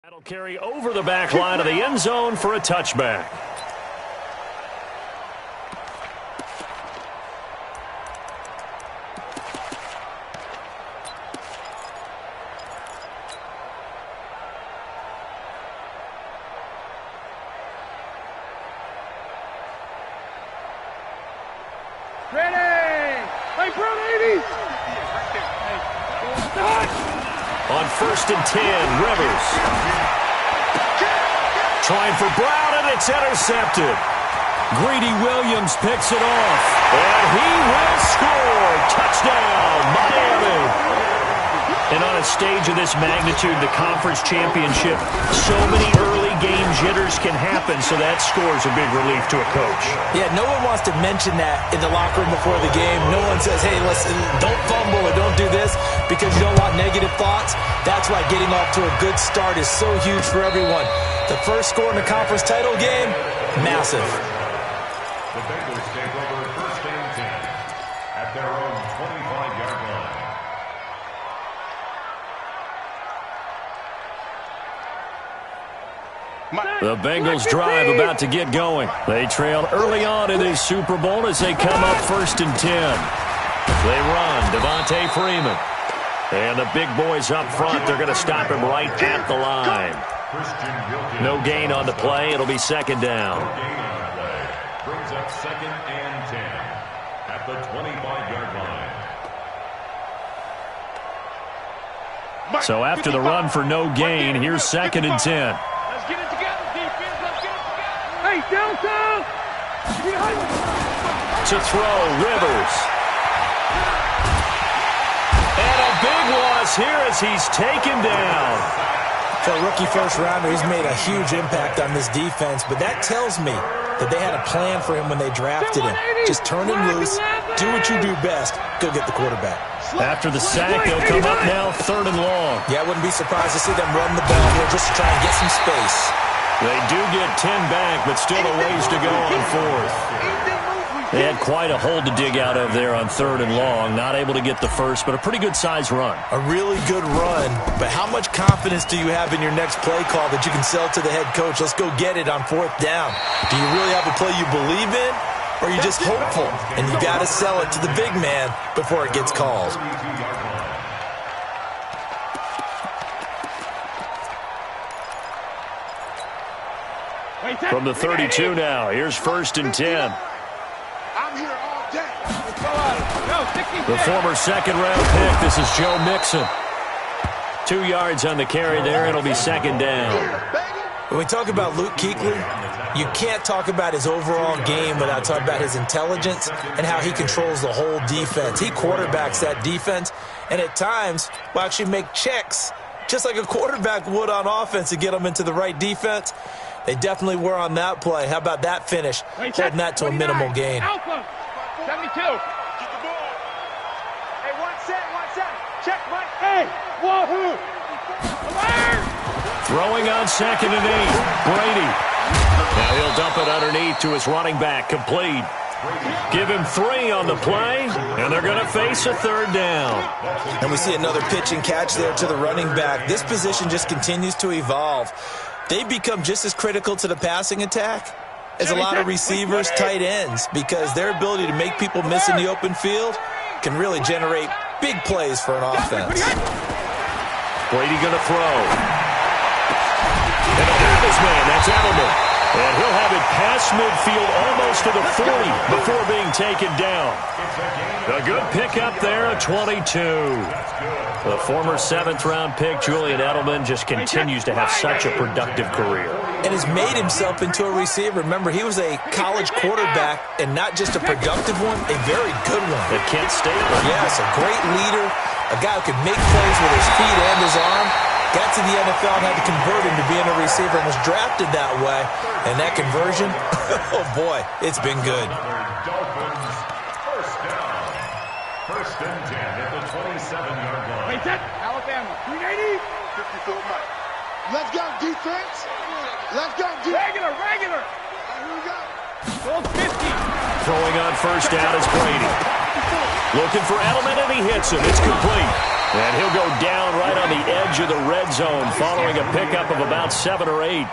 That'll carry over the back line of the end zone for a touchback. On 1st and 10, Rivers. Trying for Brown, and it's intercepted. Greedy Williams picks it off. And he will score. Touchdown, Miami. And on a stage of this magnitude, the conference championship, so many early game jitters can happen, so that scores a big relief to a coach. Yeah, no one wants to mention that in the locker room before the game. No one says, hey, listen, don't fumble or don't do this because you don't want negative thoughts. That's why getting off to a good start is so huge for everyone. The first score in the conference title game, massive. The Bengals take over 1st and 10 at their own 25-yard line. The Bengals drive about to get going. They trail early on in this Super Bowl as they come up 1st and 10. They run, Devontae Freeman. And the big boys up front, they're going to stop him right at the line. No gain on the play. It'll be 2nd down. Brings up 2nd and 10 at the 25-yard line. So after the run for no gain, here's 2nd and 10. To throw, Rivers. And a big loss here as he's taken down. For a rookie first-rounder, he's made a huge impact on this defense, but that tells me that they had a plan for him when they drafted him. Just turn him loose, do what you do best, go get the quarterback. After the sack, they'll come up now 3rd and long. Yeah, I wouldn't be surprised to see them run the ball here just to try and get some space. They do get 10 back, but still a ways to go on 4th. They had quite a hole to dig out of there on 3rd and long. Not able to get the first, but a pretty good-sized run. A really good run, but how much confidence do you have in your next play call that you can sell to the head coach? Let's go get it on 4th down. Do you really have a play you believe in, or are you just hopeful? And you got to sell it to the big man before it gets called. From the 32 now, here's 1st and 10. The former 2nd-round pick, this is Joe Mixon. 2 yards on the carry there, it'll be 2nd down. When we talk about Luke Kuechly, you can't talk about his overall game without talking about his intelligence and how he controls the whole defense. He quarterbacks that defense, and at times will actually make checks, just like a quarterback would on offense to get them into the right defense. They definitely were on that play. How about that finish? Holding that to a minimal gain. 72. Get the ball. Hey, one set. Check, Mike. Hey, wahoo. Throwing on 2nd and 8. Brady. Now he'll dump it underneath to his running back. Complete. Give him 3 on the play, and they're going to face a 3rd down. And we see another pitch and catch there to the running back. This position just continues to evolve. They become just as critical to the passing attack as a lot of receivers, tight ends, because their ability to make people miss in the open field can really generate big plays for an offense. Brady going to throw. And he'll have his man. That's Edelman. And he'll have it past midfield almost to the 40 before being taken down. A good pickup there at 22. The former 7th-round pick, Julian Edelman, just continues to have such a productive career. And has made himself into a receiver. Remember, he was a college quarterback, and not just a productive one, a very good one. At Kent State. Yes, a great leader, a guy who could make plays with his feet and his arm. Got to the NFL and had to convert him to being a receiver and was drafted that way. And that conversion, oh boy, it's been good. Dolphins, 1st down. 1st and 10 at the 27-yard line. Wait, set. Alabama. 380. 54 Mike. Let's go, defense. Let's go, defense. Regular. Here we go. 50. Throwing on 1st down is Brady. Looking for Edelman, and he hits him. It's complete. And he'll go down right on the edge of the red zone following a pickup of about 7 or 8.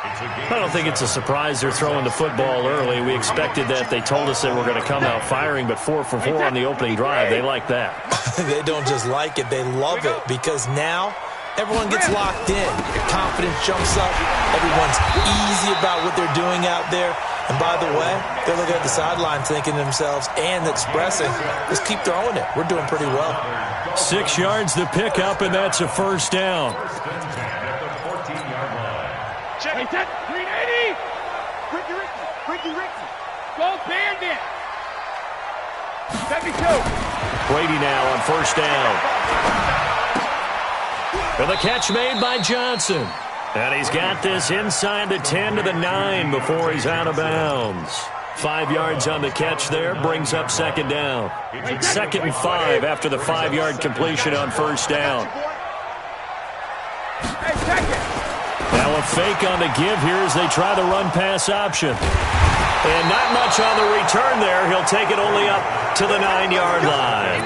I don't think it's a surprise they're throwing the football early. We expected that. They told us they were going to come out firing, but 4 for 4 on the opening drive. They like that. They don't just like it. They love it because now everyone gets locked in. Your confidence jumps up. Everyone's easy about what they're doing out there. And by the way, they're looking at the sideline thinking to themselves and expressing, let's keep throwing it. We're doing pretty well. 6 yards to pick up, and that's a first down. Check it. 380. Ricky. Go Bandit. 72. Brady now on first down. And the catch made by Johnson. And he's got this inside the 10 to the 9 before he's out of bounds. 5 yards on the catch there, brings up second down. 2nd and 5 after the 5-yard completion on first down. Now a fake on the give here as they try the run-pass option. And not much on the return there. He'll take it only up to the 9-yard line.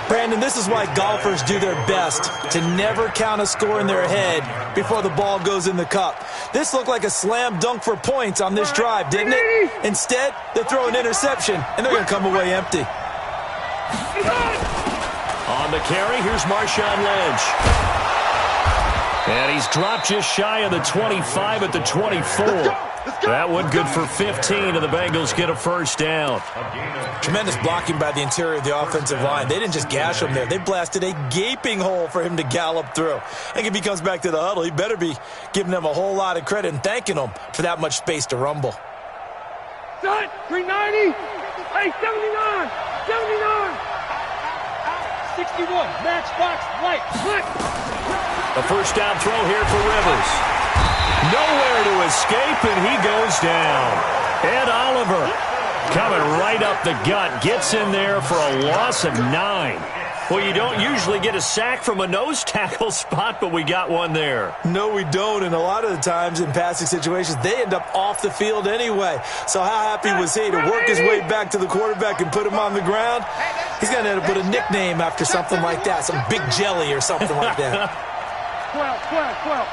Brandon, this is why golfers do their best to never count a score in their head before the ball goes in the cup. This looked like a slam dunk for points on this drive, didn't it? Instead, they throw an interception, and they're going to come away empty. On the carry, here's Marshawn Lynch. And he's dropped just shy of the 25 at the 24. That one good for 15, and the Bengals get a first down. Tremendous blocking by the interior of the offensive line. They didn't just gash him there. They blasted a gaping hole for him to gallop through. I think if he comes back to the huddle, he better be giving them a whole lot of credit and thanking them for that much space to rumble. Done. 390. Hey, 79. 61. Matchbox light. A first down throw here for Rivers. Nowhere to escape, and he goes down. Ed Oliver coming right up the gut. Gets in there for a loss of 9. Well, you don't usually get a sack from a nose tackle spot, but we got one there. No, we don't, and a lot of the times in passing situations, they end up off the field anyway. So how happy was he to work his way back to the quarterback and put him on the ground? He's going to end up with a nickname after something like that, some Big Jelly or something like that. 12.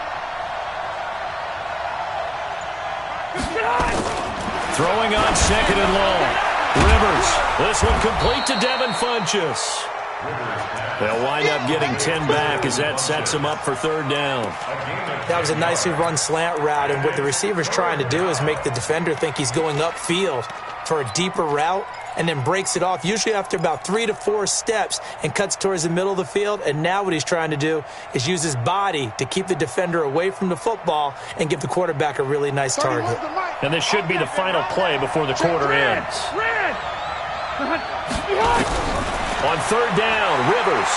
Throwing on 2nd and long. Rivers. This one complete to Devin Funchess. They'll wind up getting 10 back as that sets them up for 3rd down. That was a nicely run slant route, and what the receiver's trying to do is make the defender think he's going upfield for a deeper route and then breaks it off, usually after about 3 to 4 steps, and cuts towards the middle of the field. And now what he's trying to do is use his body to keep the defender away from the football and give the quarterback a really nice target. And this should be the final play before the quarter ends. On 3rd down, Rivers.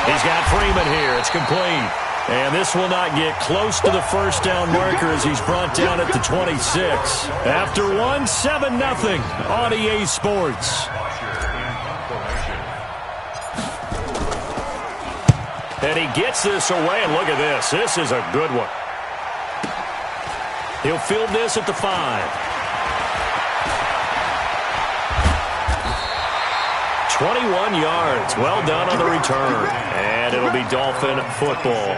He's got Freeman here. It's complete. And this will not get close to the first down marker as he's brought down at the 26. After 7-0 on EA Sports. And he gets this away, and look at this. This is a good one. He'll field this at the 5. 21 yards. Well done on the return. And it'll be Dolphin football.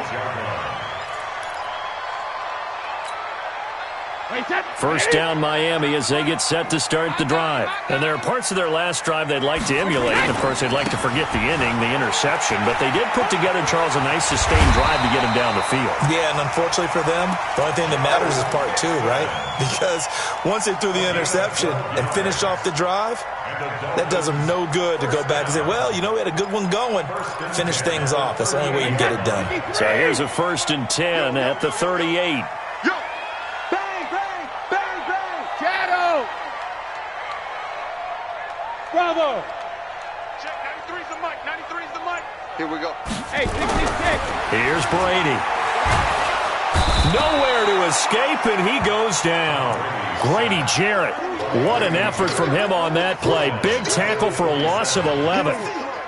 First down Miami as they get set to start the drive. And there are parts of their last drive they'd like to emulate. And, of course, they'd like to forget the inning, the interception. But they did put together, Charles, a nice sustained drive to get him down the field. Yeah, and unfortunately for them, the only thing that matters is part 2, right? Because once they threw the interception and finished off the drive, that does them no good to go back and say, well, you know, we had a good one going. Finish things off. That's the only way you can get it done. So here's a 1st and 10 at the 38. Bravo! Check, 93's the mic, 93's the mic. Here we go. Hey, 66. Here's Brady. Nowhere to escape, and he goes down. Grady Jarrett. What an effort from him on that play. Big tackle for a loss of 11.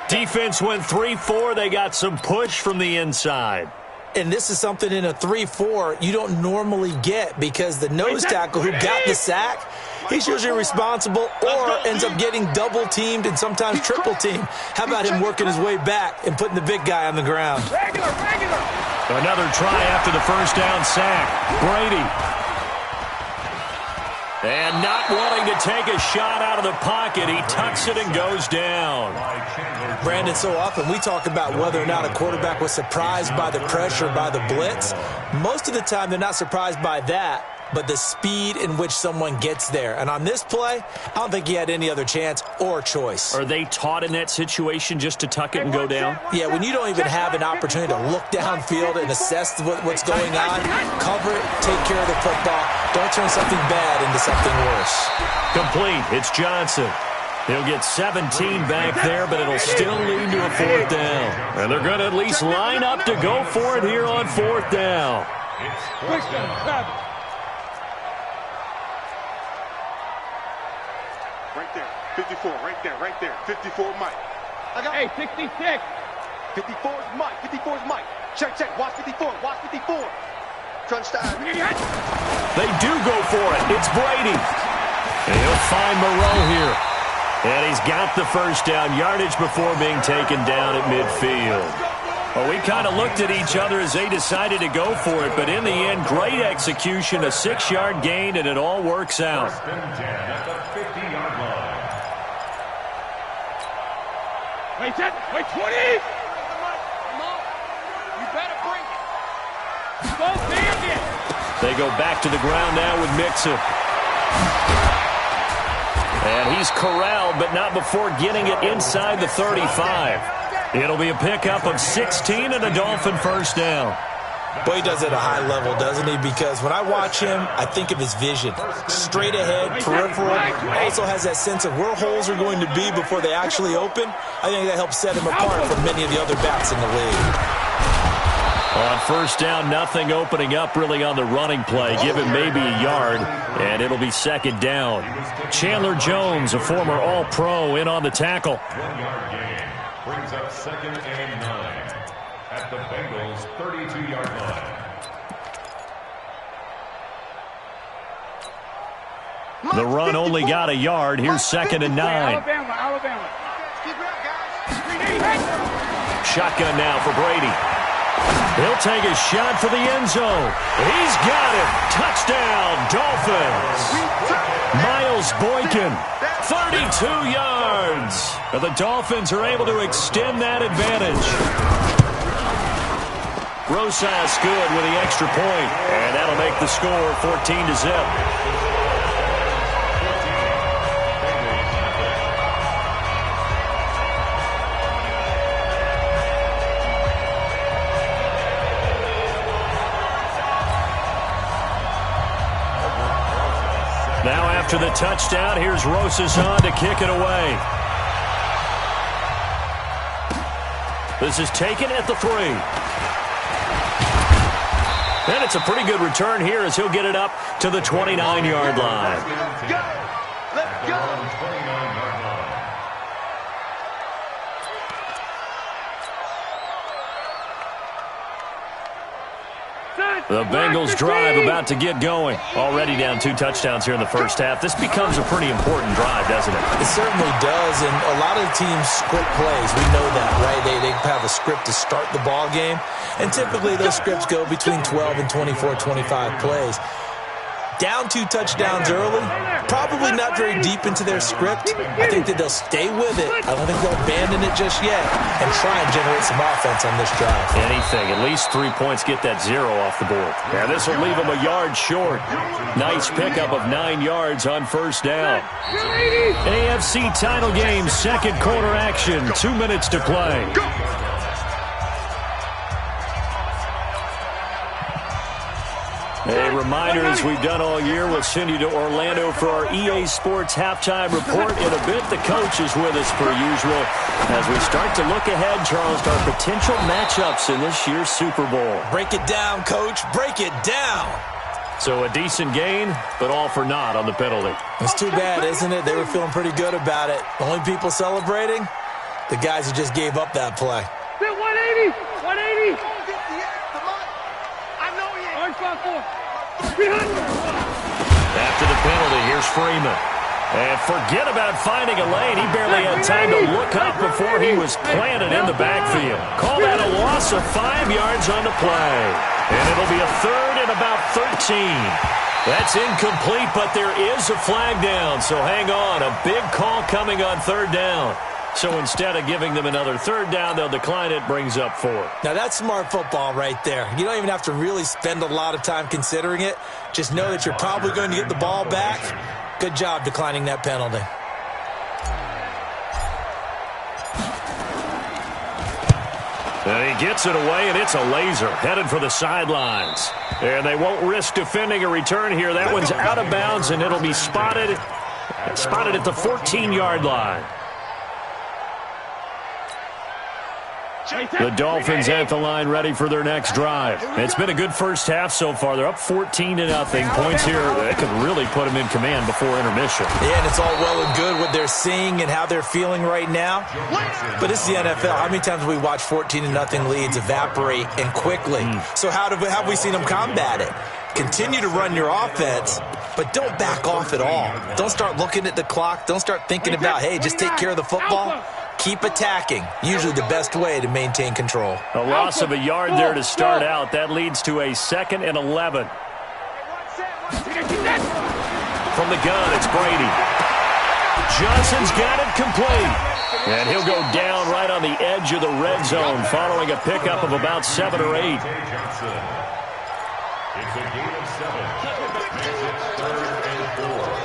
Defense went 3-4. They got some push from the inside. And this is something in a 3-4 you don't normally get because the nose tackle who got the sack, he's usually responsible or ends up getting double-teamed and sometimes triple-teamed. How about him working his way back and putting the big guy on the ground? Another try after the first down sack. Brady. And not wanting to take a shot out of the pocket, he tucks it and goes down. Brandon, so often we talk about whether or not a quarterback was surprised by the pressure, by the blitz. Most of the time, they're not surprised by that, but the speed in which someone gets there. And on this play, I don't think he had any other chance or choice. Are they taught in that situation just to tuck it and go down? Yeah, when you don't even have an opportunity to look downfield and assess what's going on, cover it, take care of the football. Don't turn something bad into something worse. Complete. It's Johnson. He'll get 17 back there, but it'll still lead to a fourth down. And they're going to at least line up to go for it here on fourth down. Right there. 54, right there. 54 Mike. I got 66. 54 is Mike. 54 is Mike. Check. Watch 54. Touchdown. They do go for it. It's Brady. And he'll find Moreau here. And he's got the first down yardage before being taken down at midfield. Well, we kind of looked at each other as they decided to go for it, but in the end, great execution, a 6-yard gain, and it all works out. First and 10 at the 50-yard line. Wait, 20. You better bring it. Go damn it. They go back to the ground now with Mixon. And he's corralled, but not before getting it inside the 35. It'll be a pickup of 16 and a Dolphin first down. Boy, he does it at a high level, doesn't he? Because when I watch him, I think of his vision. Straight ahead, peripheral. Also has that sense of where holes are going to be before they actually open. I think that helps set him apart from many of the other backs in the league. On first down, nothing opening up really on the running play. Give him maybe a yard, and it'll be second down. Chandler Jones, a former All-Pro, in on the tackle. 1-yard gain brings up 2nd and 9 at the Bengals' 32-yard line. The run only got a yard. Here's 2nd and 9. Alabama. Shotgun now for Brady. He'll take a shot for the end zone. He's got it. Touchdown, Dolphins. Miles Boykin, 32 yards. But the Dolphins are able to extend that advantage. Rosas good with the extra point, and that'll make the score 14-0. Now after the touchdown, here's Rosas on to kick it away. This is taken at the 3. And it's a pretty good return here as he'll get it up to the 29-yard line. Let's go. 29-yard line. The Bengals drive about to get going. Already down 2 touchdowns here in the first half. This becomes a pretty important drive, doesn't it? It certainly does, and a lot of teams script plays. We know that, right? They have a script to start the ball game, and typically those scripts go between 12 and 24, 25 plays. Down 2 touchdowns early, probably not very deep into their script. I think that they'll stay with it. I don't think they'll abandon it just yet and try and generate some offense on this drive. Anything. At least 3 points get that 0 off the board. Now this will leave them a yard short. Nice pickup of 9 yards on first down. AFC title game, second quarter action. 2 minutes to play. A reminder, as we've done all year, we'll send you to Orlando for our EA Sports halftime report. In a bit, the coach is with us per usual as we start to look ahead, Charles, to our potential matchups in this year's Super Bowl. Break it down, Coach. Break it down. So a decent gain, but all for naught on the penalty. It's too bad, isn't it? They were feeling pretty good about it. The only people celebrating, the guys who just gave up that play. 180. After the penalty, here's Freeman. And forget about finding a lane. He barely had time to look up before he was planted in the backfield. Call that a loss of 5 yards on the play. And it'll be a third and about 13. That's incomplete, but there is a flag down. So hang on. A big call coming on third down. So instead of giving them another third down, they'll decline it, brings up 4. Now, that's smart football right there. You don't even have to really spend a lot of time considering it. Just know that you're probably going to get the ball back. Good job declining that penalty. And he gets it away, and it's a laser headed for the sidelines. And they won't risk defending a return here. That one's out of bounds, and it'll be spotted at the 14-yard line. The Dolphins at the line ready for their next drive. It's been a good first half so far. They're up 14-0. Points here that could really put them in command before intermission. Yeah, and it's all well and good what they're seeing and how they're feeling right now. But it's the NFL. How many times have we watched 14-0 leads evaporate and quickly? So how have we seen them combat it? Continue to run your offense, but don't back off at all. Don't start looking at the clock. Don't start thinking about, hey, just take care of the football. Keep attacking. Usually the best way to maintain control. A loss of a yard there to start out. That leads to a 2nd and 11. From the gun, it's Brady. Johnson's got it complete. And he'll go down right on the edge of the red zone following a pickup of about 7 or 8. It's a gain of 7. Makes it 3rd and 4.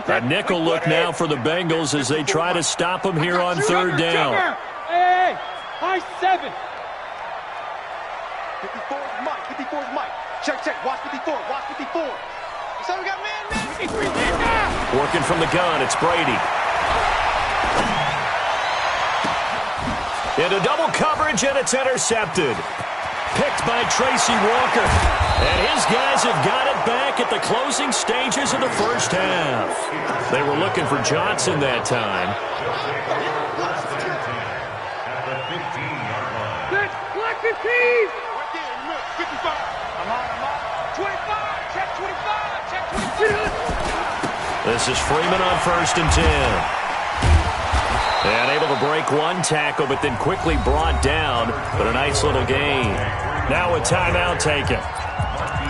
A nickel look now for the Bengals as they try to stop him here on third down. Hey, high 7. 54 is Mike. 54 is Mike. Check. Watch 54. Watch 54. So we got man. Working from the gun, it's Brady. Into double coverage, and it's intercepted. Picked by Tracy Walker. And his guys have got it back at the closing stages of the first half. They were looking for Johnson that time. At the 15-yard line. Black 15. Right there in the middle. 55. I'm on. 25. Check 25. Check 25. This is Freeman on 1st and 10. And able to break one tackle, but then quickly brought down. But a nice little gain. Now a timeout taken.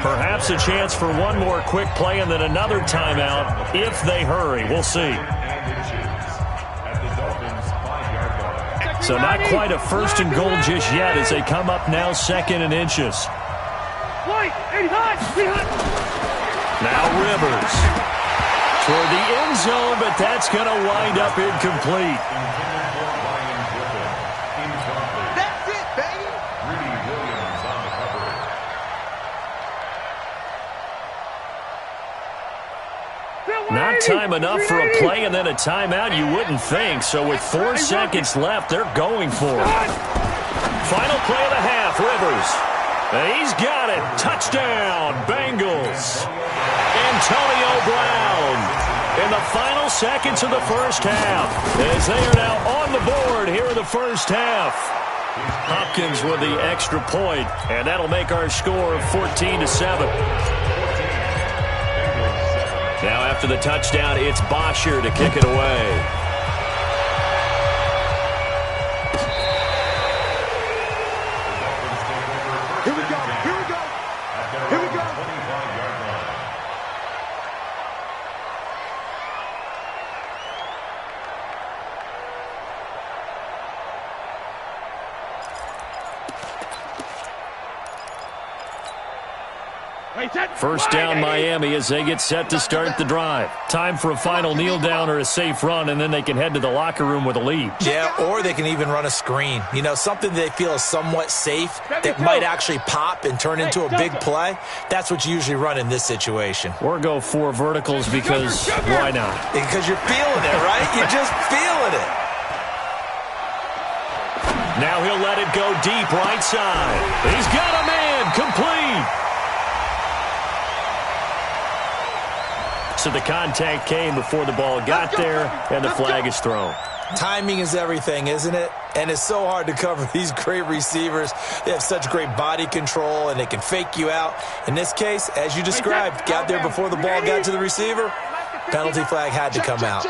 Perhaps a chance for one more quick play and then another timeout if they hurry. We'll see. So not quite a 1st and goal just yet as they come up now 2nd and inches. Now Rivers. Toward the end zone, but that's going to wind up incomplete. That's it, baby. Greedy Williams on the coverage. Not time enough for a play and then a timeout, you wouldn't think. So with 4 seconds left, they're going for it. Final play of the half, Rivers. And he's got it. Touchdown, Bengals. Antonio Brown in the final seconds of the first half as they are now on the board here in the first half. Hopkins with the extra point, and that'll make our score 14-7. Now after the touchdown, it's Bosher to kick it away. Here we go. 25-yard line. First down Miami as they get set to start the drive. Time for a final kneel down or a safe run, and then they can head to the locker room with a lead. Yeah, or they can even run a screen. You know, something they feel is somewhat safe that might actually pop and turn into a big play. That's what you usually run in this situation. Or go 4 verticals because why not? Because you're feeling it, right? You're just feeling it. Now he'll let it go deep right side. He's got a man complete. So the contact came before the ball got there, and the flag is thrown. Timing is everything, isn't it? And it's so hard to cover these great receivers. They have such great body control, and they can fake you out. In this case, as you described, got there before the ball got to the receiver. Penalty flag had to come out.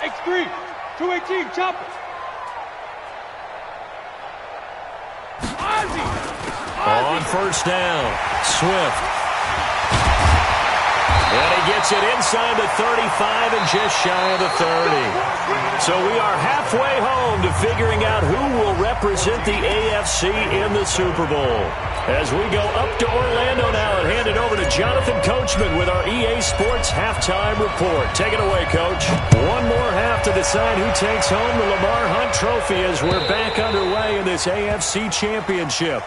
X3, 218, chopper. On first down, Swift. And he gets it inside the 35 and just shy of the 30. So we are halfway home to figuring out who will represent the AFC in the Super Bowl. As we go up to Orlando now and hand it over to Jonathan Coachman with our EA Sports Halftime Report. Take it away, Coach. One more half to decide who takes home the Lamar Hunt Trophy as we're back underway in this AFC Championship.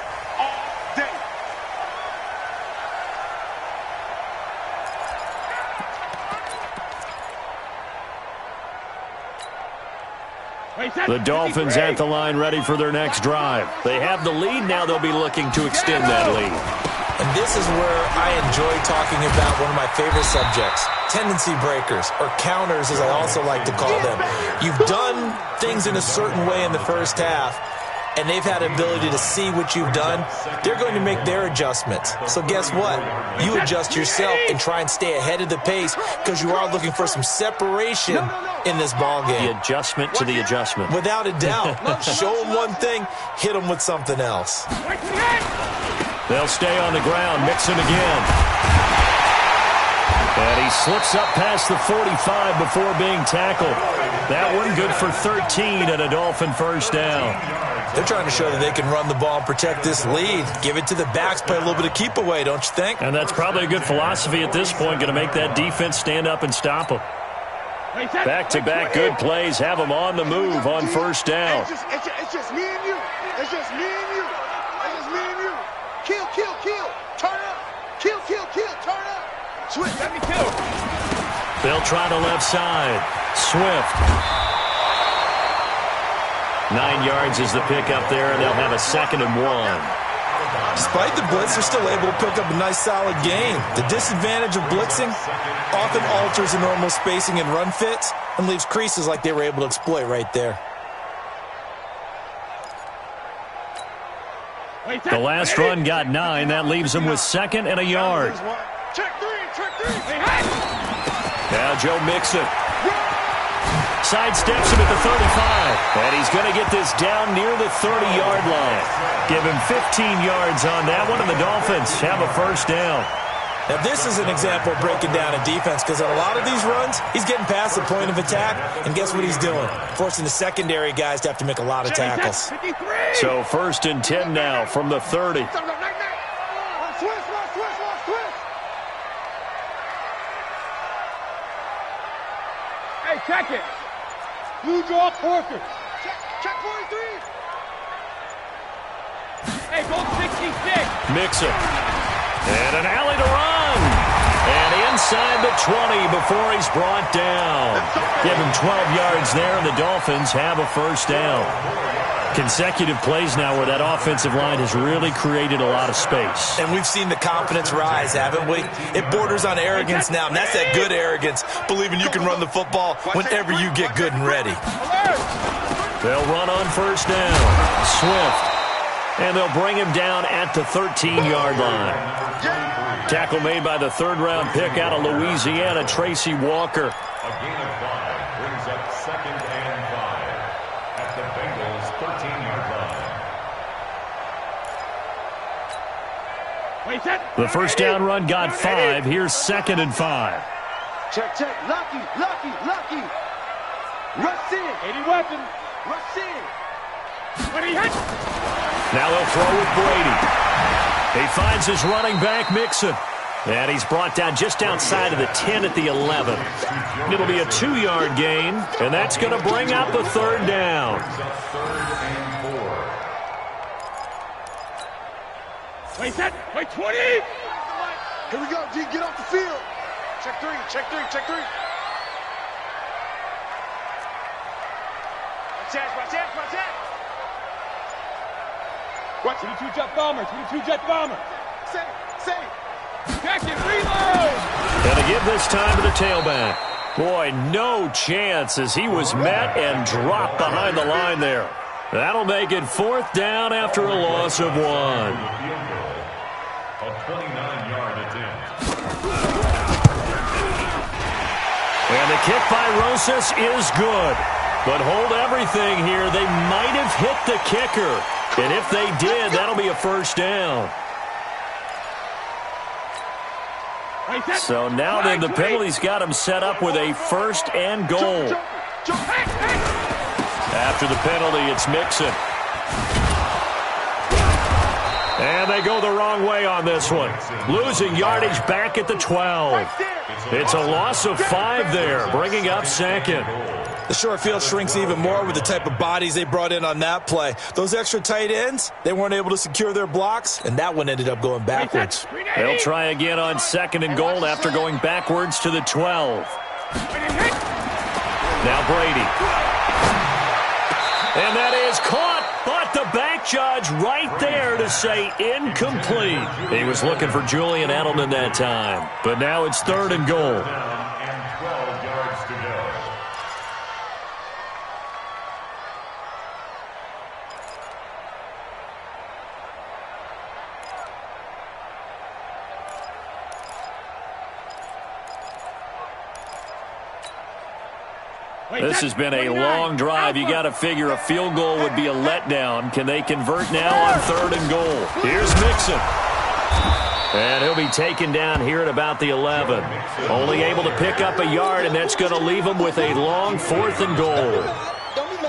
The Dolphins at the line ready for their next drive. They have the lead. Now they'll be looking to extend that lead. And this is where I enjoy talking about one of my favorite subjects, tendency breakers, or counters as I also like to call them. You've done things in a certain way in the first half, and they've had the ability to see what you've done. They're going to make their adjustments. So guess what? You adjust yourself and try and stay ahead of the pace because you are looking for some separation in this ball game. The adjustment to the adjustment. Without a doubt. Show them one thing, hit them with something else. They'll stay on the ground. Mixon again. And he slips up past the 45 before being tackled. That one good for 13 and a Dolphin first down. They're trying to show that they can run the ball and protect this lead. Give it to the backs, play a little bit of keep away, don't you think? And that's probably a good philosophy at this point, going to make that defense stand up and stop them. Back-to-back good plays have them on the move on first down. It's just me and you. It's just me and you. It's just me and you. Kill. Turn up. Kill. Turn up. Swift, let me kill. They'll try the left side. Swift. 9 yards is the pickup there, and they'll have a 2nd and 1. Despite the blitz, they're still able to pick up a nice, solid gain. The disadvantage of blitzing often alters the normal spacing and run fits and leaves creases like they were able to exploit right there. The last run got 9. That leaves them with 2nd and a yard. Check three. Now Joe Mixon sidesteps him at the 35. And he's going to get this down near the 30-yard line. Give him 15 yards on that one, and the Dolphins have a first down. Now, this is an example of breaking down a defense because on a lot of these runs, he's getting past the point of attack, and guess what he's doing? Forcing the secondary guys to have to make a lot of tackles. So 1st and 10 now from the 30. Hey, check it. You draw Porker. Check 43. Hey, go 66. Mixon. And an alley to run. And inside the 20 before he's brought down. Give him 12 yards there, and the Dolphins have a first down. Consecutive plays now where that offensive line has really created a lot of space. And we've seen the confidence rise, haven't we? It borders on arrogance now, and that's that good arrogance, believing you can run the football whenever you get good and ready. They'll run on first down. Swift. And they'll bring him down at the 13-yard line. Tackle made by the 3rd-round pick out of Louisiana, Tracy Walker. A gain of 5 brings up 2nd and 5 at the Bengals' 13-yard line. The first down run got 5. Here's 2nd and 5. Check. Lucky. Rush in. Any weapon. Rush in. When he hits. Now they'll throw with Brady. He finds his running back, Mixon. And he's brought down just outside of the 10 at the 11. It'll be a 2-yard gain, and that's going to bring up the 3rd down. Wait, set. Wait, 20. Here we go, G. Get off the field. Check three. Watch that. Watch 22 jet bomber, 22 jet bomber. Save. Check it, reload. And to give this time to the tailback. Boy, no chance as he was met and dropped behind the line there. That'll make it 4th down after a loss of 1. A 29-yard attempt. And the kick by Rosas is good. But hold everything here. They might have hit the kicker. And if they did, that'll be a 1st down. So now then the penalty's got him set up with a 1st and goal. After the penalty, it's Mixon. And they go the wrong way on this one. Losing yardage back at the 12. It's a loss of 5 there, bringing up 2nd. The short field shrinks even more with the type of bodies they brought in on that play. Those extra tight ends, they weren't able to secure their blocks, and that one ended up going backwards. They'll try again on 2nd and goal after going backwards to the 12. Now Brady. And that is caught, but the back judge right there to say incomplete. He was looking for Julian Edelman that time, but now it's 3rd and goal. And 12 yards to go. This has been a long drive. You got to figure a field goal would be a letdown. Can they convert now on 3rd and goal? Here's Mixon. And he'll be taken down here at about the 11. Only able to pick up a yard, and that's going to leave him with a long 4th and goal.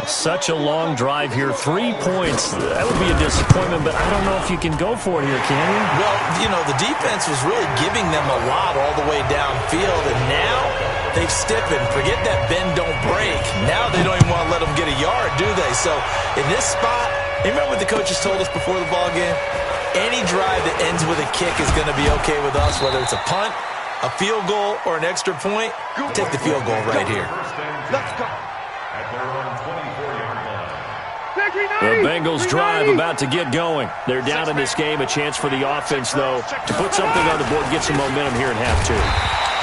Such a long drive here. 3 points. That would be a disappointment, but I don't know if you can go for it here, can you? Well, you know, the defense was really giving them a lot all the way downfield, and now they've stiffened. Forget that bend, don't break. Now they don't even want to let them get a yard, do they? So in this spot, remember what the coaches told us before the ball game? Any drive that ends with a kick is going to be okay with us, whether it's a punt, a field goal, or an extra point. Take the field goal right here. Let's go. At their own 24-yard line. The Bengals drive about to get going. They're down in this game. A chance for the offense, though, to put something on the board, get some momentum here in half 2.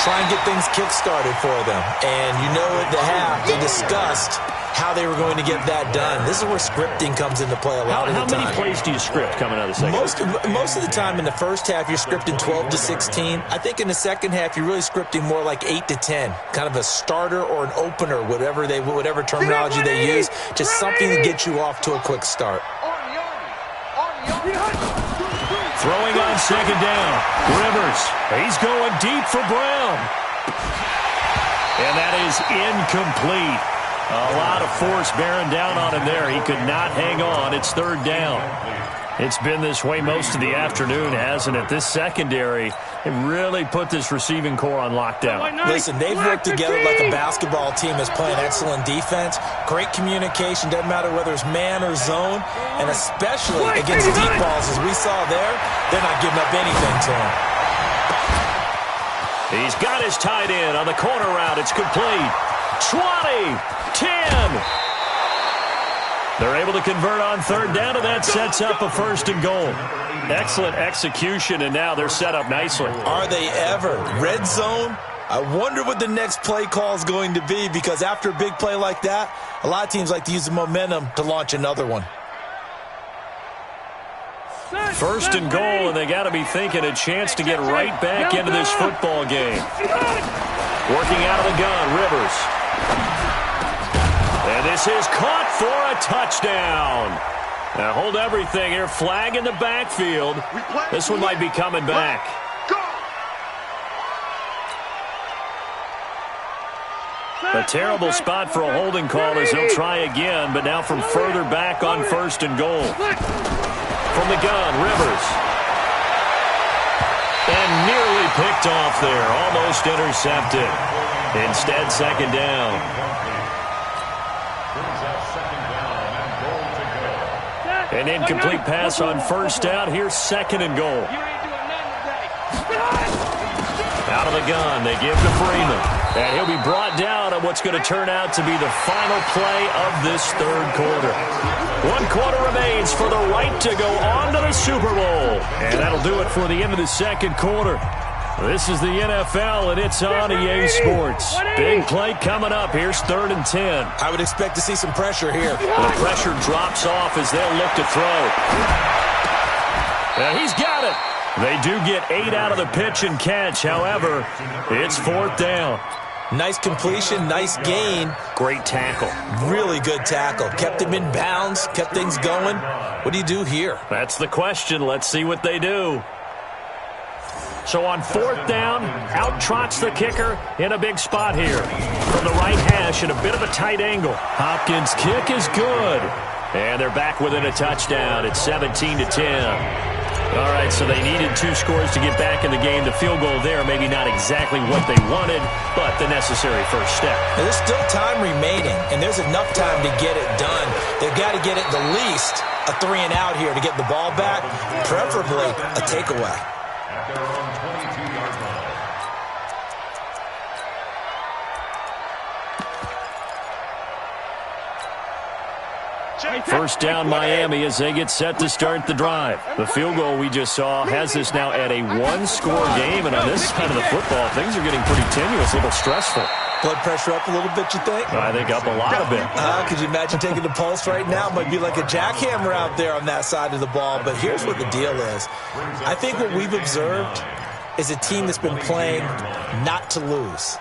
Try and get things kick-started for them. And you know at the half, they discussed how they were going to get that done. This is where scripting comes into play a lot of the time. How many plays do you script coming out of the second? Most of the time in the first half, you're scripting 12 to 16. I think in the second half, you're really scripting more like 8 to 10. Kind of a starter or an opener, whatever terminology they use. Just something to get you off to a quick start. Throwing on 2nd down. Rivers. He's going deep for Brown. And that is incomplete. A lot of force bearing down on him there. He could not hang on. It's 3rd down. It's been this way most of the afternoon, hasn't it? This secondary, it really put this receiving core on lockdown. Listen, they've worked together like a basketball team that's playing excellent defense. Great communication, doesn't matter whether it's man or zone. And especially against deep balls, as we saw there, they're not giving up anything to him. He's got his tight end on the corner route. It's complete. 20, 10. They're able to convert on 3rd down, and that sets up a 1st and goal. Excellent execution, and now they're set up nicely. Are they ever? Red zone? I wonder what the next play call is going to be, because after a big play like that, a lot of teams like to use the momentum to launch another one. 1st and goal, and they got to be thinking a chance to get right back into this football game. Working out of the gun, Rivers. And this is caught for a touchdown. Now hold everything here. Flag in the backfield. This one might be coming back. A terrible spot for a holding call as they'll try again, but now from further back on 1st and goal. From the gun, Rivers. And nearly picked off there. Almost intercepted. Instead, 2nd down. An incomplete pass on 1st down. Here's 2nd and goal. Out of the gun, they give to Freeman. And he'll be brought down on what's going to turn out to be the final play of this third quarter. 1 quarter remains for the right to go on to the Super Bowl. And that'll do it for the end of the second quarter. This is the NFL, and it's on EA Sports. Big play coming up. Here's 3rd and 10. I would expect to see some pressure here. The pressure drops off as they'll look to throw. And he's got it. They do get 8 out of the pitch and catch. However, it's 4th down. Nice completion, nice gain. Great tackle. Really good tackle. Kept him in bounds, kept things going. What do you do here? That's the question. Let's see what they do. So on 4th down, out trots the kicker in a big spot here. From the right hash in a bit of a tight angle. Hopkins' kick is good. And they're back within a touchdown. It's 17-10. All right, so they needed 2 scores to get back in the game. The field goal there, maybe not exactly what they wanted, but the necessary first step. There's still time remaining, and there's enough time to get it done. They've got to get it the least a 3 and out here to get the ball back, preferably a takeaway. At their own 22-yard line. First down Miami as they get set to start the drive. The field goal we just saw has us now at a 1-score game, and on this side of the football, things are getting pretty tenuous, a little stressful. Blood pressure up a little bit, you think? I think up a lot of it. Could you imagine taking the pulse right now? It might be like a jackhammer out there on that side of the ball, but here's what the deal is. I think what we've observed is a team that's been playing not to lose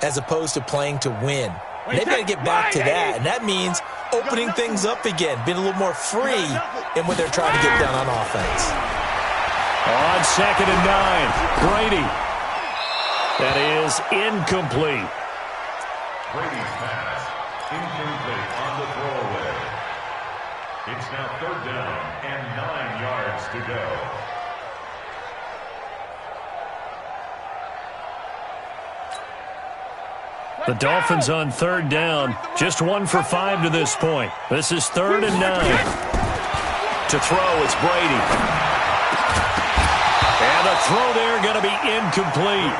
as opposed to playing to win. And they've got to get back to that, and that means opening things up again, being a little more free in what they're trying to get done on offense. On 2nd and 9, Brady. That is incomplete. Brady's pass, incomplete on the throwaway. It's now 3rd down and 9 yards to go. The Dolphins on 3rd down, just 1 for 5 to this point. This is 3rd and 9. To throw, it's Brady. And the throw there going to be incomplete.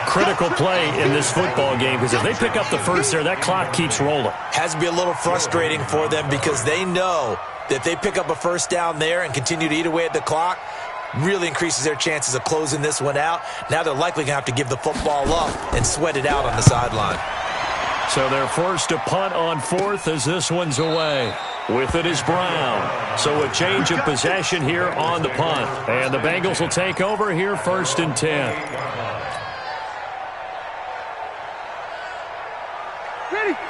Critical play in this football game because if they pick up the first there, that clock keeps rolling. Has to be a little frustrating for them because they know that if they pick up a first down there and continue to eat away at the clock, really increases their chances of closing this one out. Now they're likely going to have to give the football up and sweat it out on the sideline. So they're forced to punt on 4th as this one's away. With it is Brown. So a change of possession here on the punt. And the Bengals will take over here 1st and 10.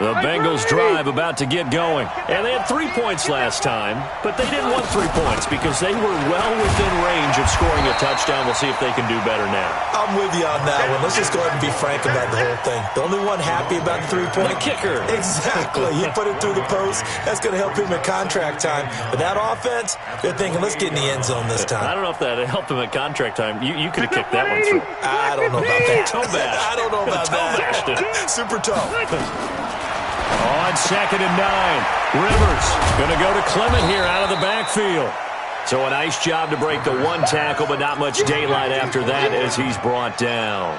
The Bengals drive about to get going. And they had 3 points last time, but they didn't want 3 points because they were well within range of scoring a touchdown. We'll see if they can do better now. I'm with you on that one. Let's just go ahead and be frank about the whole thing. The only one happy about the 3-point kicker. Exactly. He put it through the post. That's going to help him in contract time. But that offense, they're thinking, let's get in the end zone this time. I don't know if that helped him at contract time. You could have kicked that one through. I don't know about that. Toe bash. I don't know about that. Toe bashed it. Super toe. On 2nd and 9, Rivers going to go to Clement here out of the backfield. So a nice job to break the 1 tackle, but not much daylight after that as he's brought down.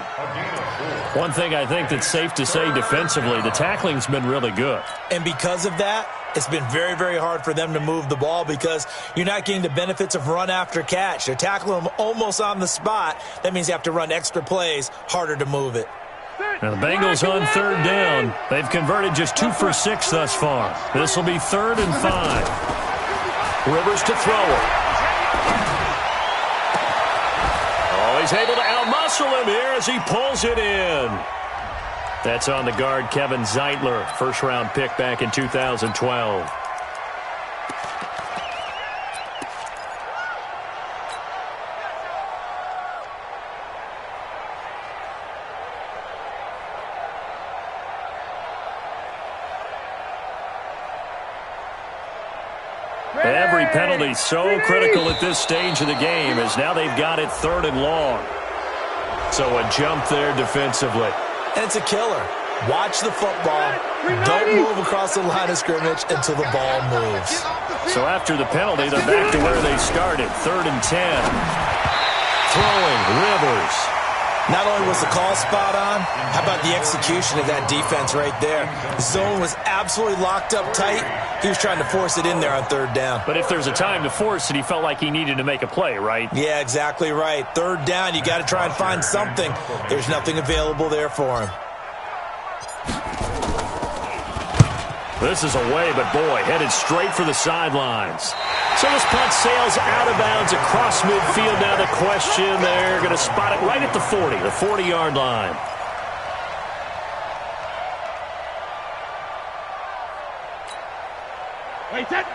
One thing I think that's safe to say defensively, the tackling's been really good. And because of that, it's been very, very hard for them to move the ball because you're not getting the benefits of run after catch. They're tackling them almost on the spot. That means you have to run extra plays, harder to move it. Now the Bengals on 3rd down. They've converted just 2 for 6 thus far. This will be 3rd and 5. Rivers to throw it. Oh, he's able to outmuscle him here as he pulls it in. That's on the guard, Kevin Zeitler, first-round pick back in 2012. Every penalty so critical at this stage of the game as now they've got it 3rd and long. So a jump there defensively. And it's a killer. Watch the football. Don't move across the line of scrimmage until the ball moves. So after the penalty, they're back to where they started. 3rd and 10. Throwing, Rivers. Not only was the call spot on, how about the execution of that defense right there? The zone was absolutely locked up tight. He was trying to force it in there on third down. But if there's a time to force it, he felt like he needed to make a play, right? Yeah, exactly right. Third down, you got to try and find something. There's nothing available there for him. This is away, but boy, headed straight for the sidelines. So this punt sails out of bounds across midfield. Now the question, they're going to spot it right at the 40, the 40-yard line.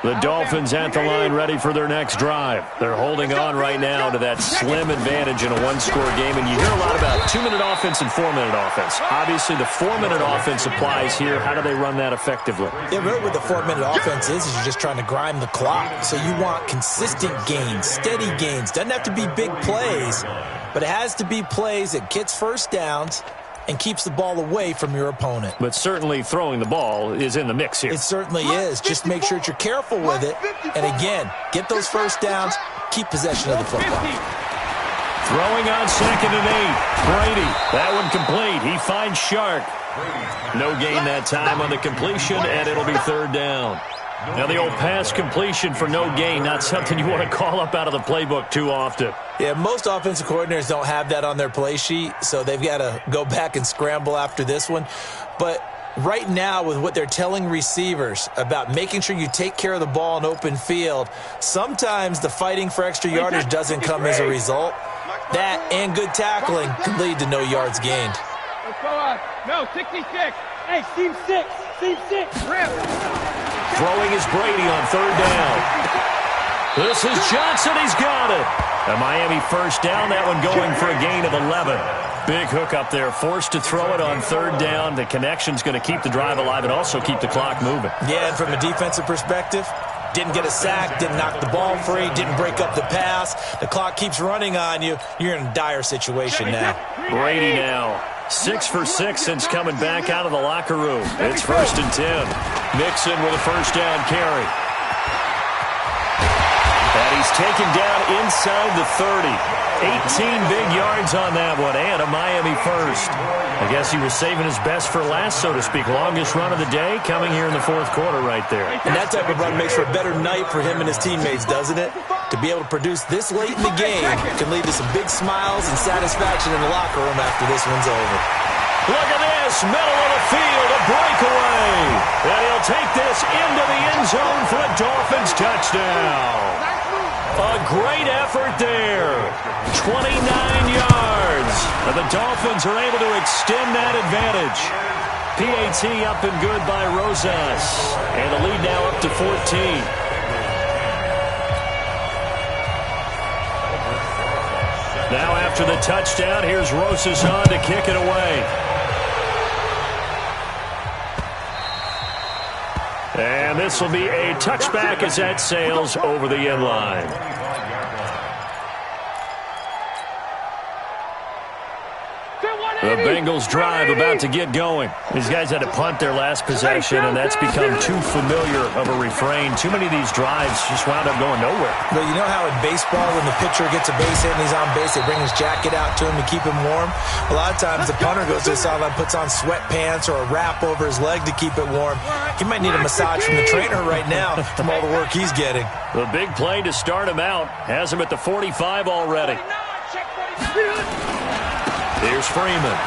The Dolphins at the line ready for their next drive. They're holding on right now to that slim advantage in a one-score game. And you hear a lot about 2-minute offense and 4-minute offense. Obviously, the 4-minute offense applies here. How do they run that effectively? Yeah, really what the 4-minute offense is you're just trying to grind the clock. So you want consistent gains, steady gains. Doesn't have to be big plays, but it has to be plays that gets first downs and keeps the ball away from your opponent. But certainly throwing the ball is in the mix here. It certainly is. Just make sure that you're careful with it. And again, get those first downs, keep possession of the football. Throwing on 2nd and 8. Brady, that one complete. He finds Shark. No gain that time on the completion, and it'll be third down. Now the old pass completion for no gain, not something you want to call up out of the playbook too often. Yeah, most offensive coordinators don't have that on their play sheet, so they've got to go back and scramble after this one. But right now, with what they're telling receivers about making sure you take care of the ball in open field, sometimes the fighting for extra yardage doesn't come as a result. That and good tackling can lead to no yards gained. Let's go on. No, 66. Hey, seam 6. Seam 6. Rip. Throwing is Brady on third down. This is Johnson. He's got it. A Miami first down. That one going for a gain of 11. Big hook up there. Forced to throw it on third down. The connection's going to keep the drive alive and also keep the clock moving. Yeah, and from a defensive perspective, didn't get a sack, didn't knock the ball free, didn't break up the pass. The clock keeps running on you. You're in a dire situation now. Brady now 6 for 6 since coming back out of the locker room. It's 1st and 10. Mixon with a first down carry. And he's taken down inside the 30. 18 big yards on that one, and a Miami first. I guess he was saving his best for last, so to speak. Longest run of the day coming here in the fourth quarter right there. And that type of run makes for a better night for him and his teammates, doesn't it? To be able to produce this late in the game can lead to some big smiles and satisfaction in the locker room after this one's over. Look at this, middle of the field, a breakaway. And he'll take this into the end zone for a Dolphins touchdown. A great effort there. 29 yards. And the Dolphins are able to extend that advantage. PAT up and good by Rosas. And the lead now up to 14. Now after the touchdown, here's Rosas on to kick it away. And this will be a touchback as that sails over the end line. The Bengals drive about to get going. These guys had to punt their last possession, and that's become too familiar of a refrain. Too many of these drives just wound up going nowhere. But you know how in baseball, when the pitcher gets a base hit and he's on base, they bring his jacket out to him to keep him warm? A lot of times the punter goes to the sideline, puts on sweatpants or a wrap over his leg to keep it warm. He might need a massage from the trainer right now from all the work he's getting. The big play to start him out has him at the 45 already. Here's Freeman.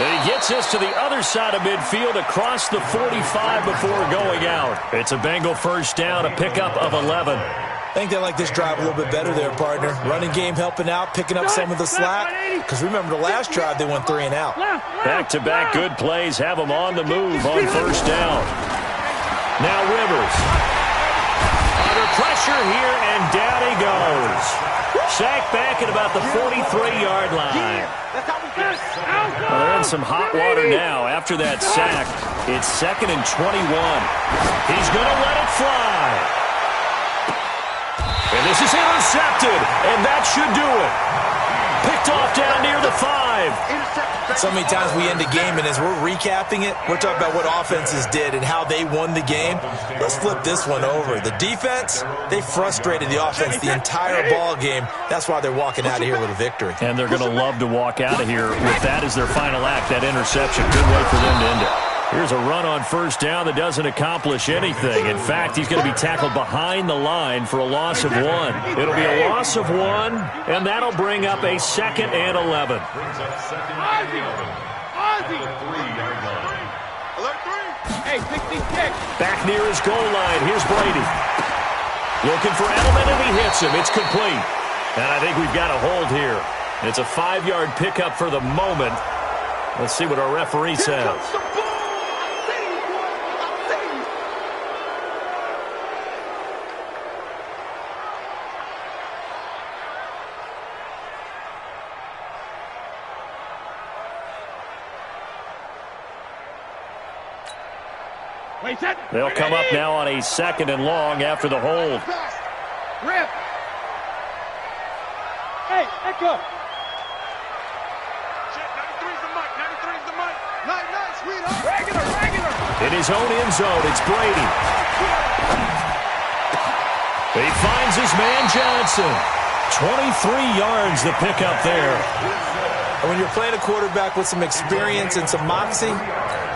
And he gets us to the other side of midfield across the 45 before going out. It's a Bengal first down, a pickup of 11. I think they like this drive a little bit better there, partner. Running game helping out, picking up some of the slack. Because remember the last drive, they went 3 and out. Back-to-back good plays have them on the move on first down. Now Rivers. Under pressure here, and down he goes. Sacked back at about the 43-yard line. Well, they're in some hot water now. After that sack, it's 2nd and 21. He's going to let it fly. And this is intercepted, and that should do it. Picked off down near the 5. So many times we end a game, and as we're recapping it, we're talking about what offenses did and how they won the game. Let's flip this one over. The defense, they frustrated the offense the entire ball game. That's why they're walking out of here with a victory. And they're going to love to walk out of here with that as their final act, that interception. Good way for them to end it. Here's a run on first down that doesn't accomplish anything. In fact, he's going to be tackled behind the line for a loss of 1. It'll be a loss of 1, and that'll bring up a 2nd and 11. Hey, 66. Back near his goal line. Here's Brady. Looking for Edelman, and he hits him. It's complete. And I think we've got a hold here. It's a 5-yard pickup for the moment. Let's see what our referee says. They'll come up now on a 2nd and long after the hold. Rip. Hey, echo. 93's the mic. 93's the mic. Nice, sweetheart. Regular. In his own end zone, it's Brady. He finds his man Johnson. 23 yards the pickup there. And when you're playing a quarterback with some experience and some moxie,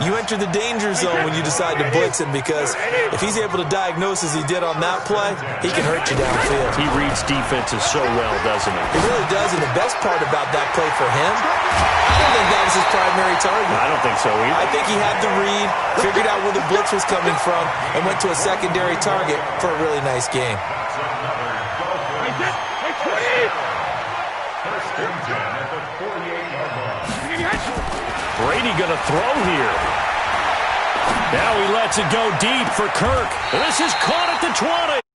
you enter the danger zone when you decide to blitz him, because if he's able to diagnose as he did on that play, he can hurt you downfield. He reads defenses so well, doesn't he? He really does, and the best part about that play for him, I don't think that was his primary target. I don't think so either. I think he had the read, figured out where the blitz was coming from, and went to a secondary target for a really nice game. Brady going to throw here. Now he lets it go deep for Kirk. This is caught at the 20.